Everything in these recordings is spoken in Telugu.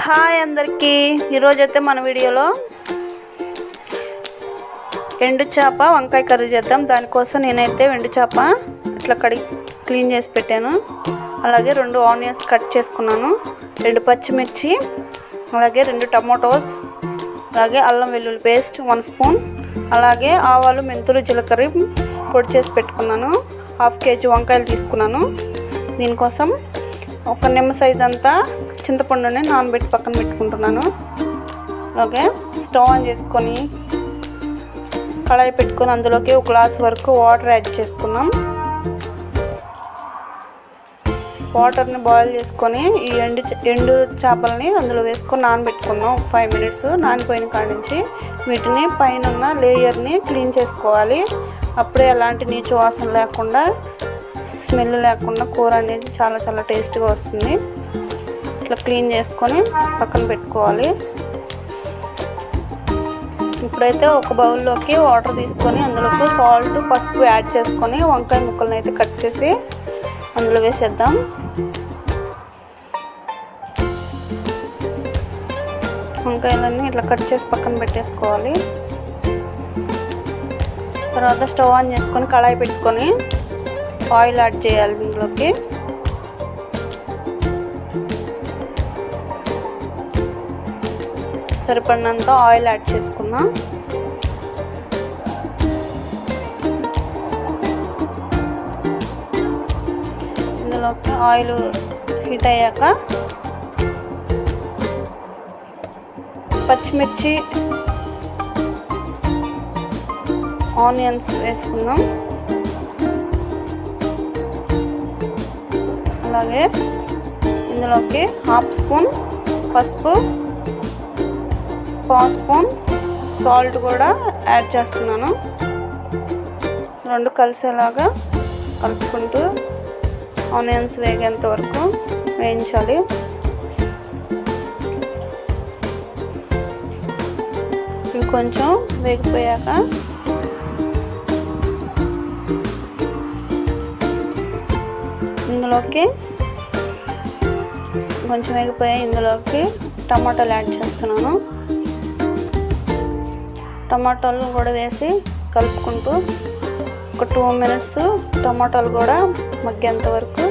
హాయ్ అందరికీ, ఈరోజైతే మన వీడియోలో ఎండు చేప వంకాయ కర్రీ చేద్దాం. దానికోసం నేనైతే ఎండు చేప ఇట్లా క్లీన్ చేసి పెట్టాను. అలాగే 2 ఆనియన్స్ కట్ చేసుకున్నాను, 2 పచ్చిమిర్చి, అలాగే 2 టమాటోస్, అలాగే అల్లం వెల్లుల్లి పేస్ట్ 1 స్పూన్, అలాగే ఆవాలు మెంతులు జీలకర్ర పొడి చేసి పెట్టుకున్నాను. 1/2 kg వంకాయలు తీసుకున్నాను. దీనికోసం ఒక నిమ్మ సైజ్ అంతా చింతపండుని నానబెట్టి పక్కన పెట్టుకుంటున్నాను. అలాగే స్టవ్ ఆన్ చేసుకొని కళాయి పెట్టుకొని అందులోకి 1 గ్లాస్ వరకు వాటర్ యాడ్ చేసుకున్నాం. వాటర్ని బాయిల్ చేసుకొని ఈ ఎండు చేపలని అందులో వేసుకొని నానబెట్టుకుందాం. 5 మినిట్స్ నానిపోయిన కాడి నుంచి వీటిని పైన ఉన్న లేయర్ని క్లీన్ చేసుకోవాలి. అప్పుడే ఎలాంటి నీచు వాసన లేకుండా, స్మెల్ లేకుండా కూర అనేది చాలా టేస్ట్గా వస్తుంది. ఇట్లా క్లీన్ చేసుకొని పక్కన పెట్టుకోవాలి. ఇప్పుడైతే ఒక బౌల్లోకి వాటర్ తీసుకొని అందులోకి సాల్ట్, పసుపు యాడ్ చేసుకొని వంకాయ ముక్కలను అయితే కట్ చేసి అందులో వేసేద్దాం. వంకాయలన్నీ ఇట్లా కట్ చేసి పక్కన పెట్టేసుకోవాలి. తర్వాత స్టవ్ ఆన్ చేసుకొని కళాయి పెట్టుకొని ఆయిల్ యాడ్ చేయాలి. ఇందులోకి సరిపడినంత ఆయిల్ యాడ్ చేసుకున్నాం. ఇందులోకి ఆయిల్ హీట్ అయ్యాక పచ్చిమిర్చి, ఆనియన్స్ వేసుకుందాం. అలాగే ఇందులోకి 1/2 స్పూన్ పసుపు, 1 స్పూన్ సాల్ట్ కూడా యాడ్ చేస్తున్నాను. 2 కలిసేలాగా కలుపుకుంటూ ఆనియన్స్ వేగేంత వరకు వేయించాలి. ఇంకొంచెం వేగిపోయాక ఇందులోకి టమాటాలు యాడ్ చేస్తున్నాను. టమాటాలు కూడా వేసి కలుపుకుంటూ ఒక 2 మినిట్స్ టమాటాలు కూడా మగ్గేంత వరకు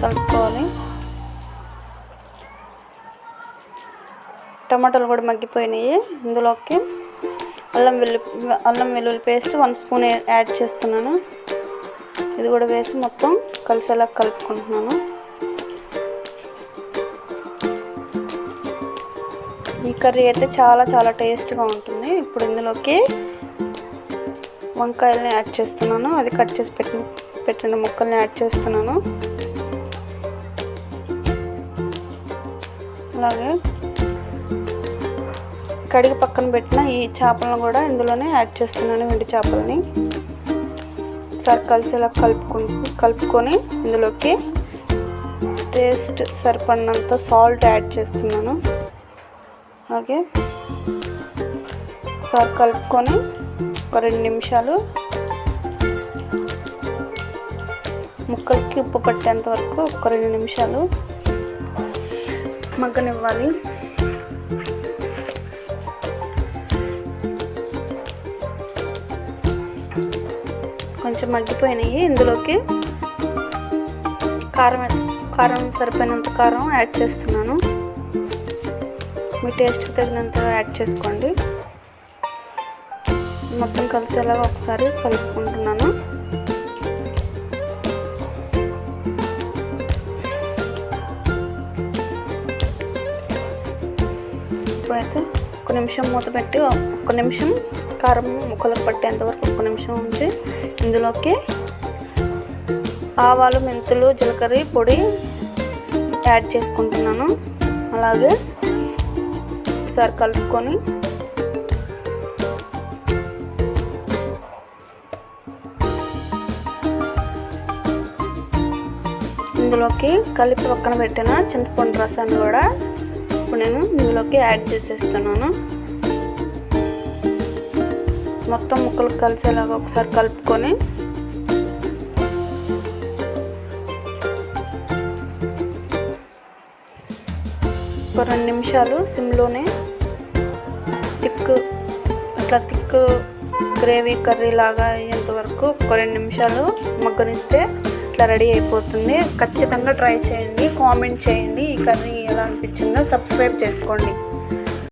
కలుపుకోవాలి. టమాటాలు కూడా మగ్గిపోయినాయి. ఇందులోకి అల్లం వెల్లుల్లి పేస్ట్ 1 స్పూన్ యాడ్ చేస్తున్నాను. ఇది కూడా వేసి మొత్తం కలిసేలా కలుపుకుంటున్నాను. ఈ కర్రీ అయితే చాలా టేస్ట్గా ఉంటుంది. ఇప్పుడు ఇందులోకి వంకాయలని యాడ్ చేస్తున్నాను. అది కట్ చేసి పెట్టిన ముక్కల్ని యాడ్ చేస్తున్నాను. అలాగే కడిగి పక్కన పెట్టిన ఈ చేపలను కూడా ఇందులోనే యాడ్ చేస్తున్నాను. ఎండు చేపలని ఒకసారి కలిసేలా కలుపుకొని ఇందులోకి టేస్ట్ సరిపడినంత సాల్ట్ యాడ్ చేస్తున్నాను. అలాగే ఒకసారి కలుపుకొని ఒక 2 నిమిషాలు ముక్కలకి ఉప్పు పట్టేంత వరకు ఒక 2 నిమిషాలు మగ్గనివ్వాలి. కొంచెం మగ్గిపోయినాయి. ఇందులోకి కారం సరిపోయినంత కారం యాడ్ చేస్తున్నాను. మీ టేస్ట్కి తగినంత యాడ్ చేసుకోండి. మొత్తం కలిసేలాగా ఒకసారి కలుపుకుంటున్నాను. ఇప్పుడైతే 1 నిమిషం మూత పెట్టి 1 నిమిషం కారం ముక్కలకు పట్టేంత వరకు 1 నిమిషం ఉంచి ఇందులోకి ఆవాలు, మెంతులు, జీలకర్ర పొడి యాడ్ చేసుకుంటున్నాను. అలాగే ఒకసారి కలుపుకొని ఇందులోకి కలిపి పక్కన పెట్టిన చింతపండు రసాన్ని కూడా ఇప్పుడు నేను ఇందులోకి యాడ్ చేసేస్తున్నాను. మొత్తం ముక్కలు కలిసేలాగా ఒకసారి కలుపుకొని ఒక 2 నిమిషాలు సిమ్లోనే థిక్ గ్రేవీ కర్రీ లాగా అయ్యేంత వరకు ఒక 2 నిమిషాలు మగ్గనిస్తే ఇట్లా రెడీ అయిపోతుంది. ఖచ్చితంగా ట్రై చేయండి, కామెంట్ చేయండి ఈ కర్రీ ఎలా అనిపించిందో, సబ్స్క్రైబ్ చేసుకోండి.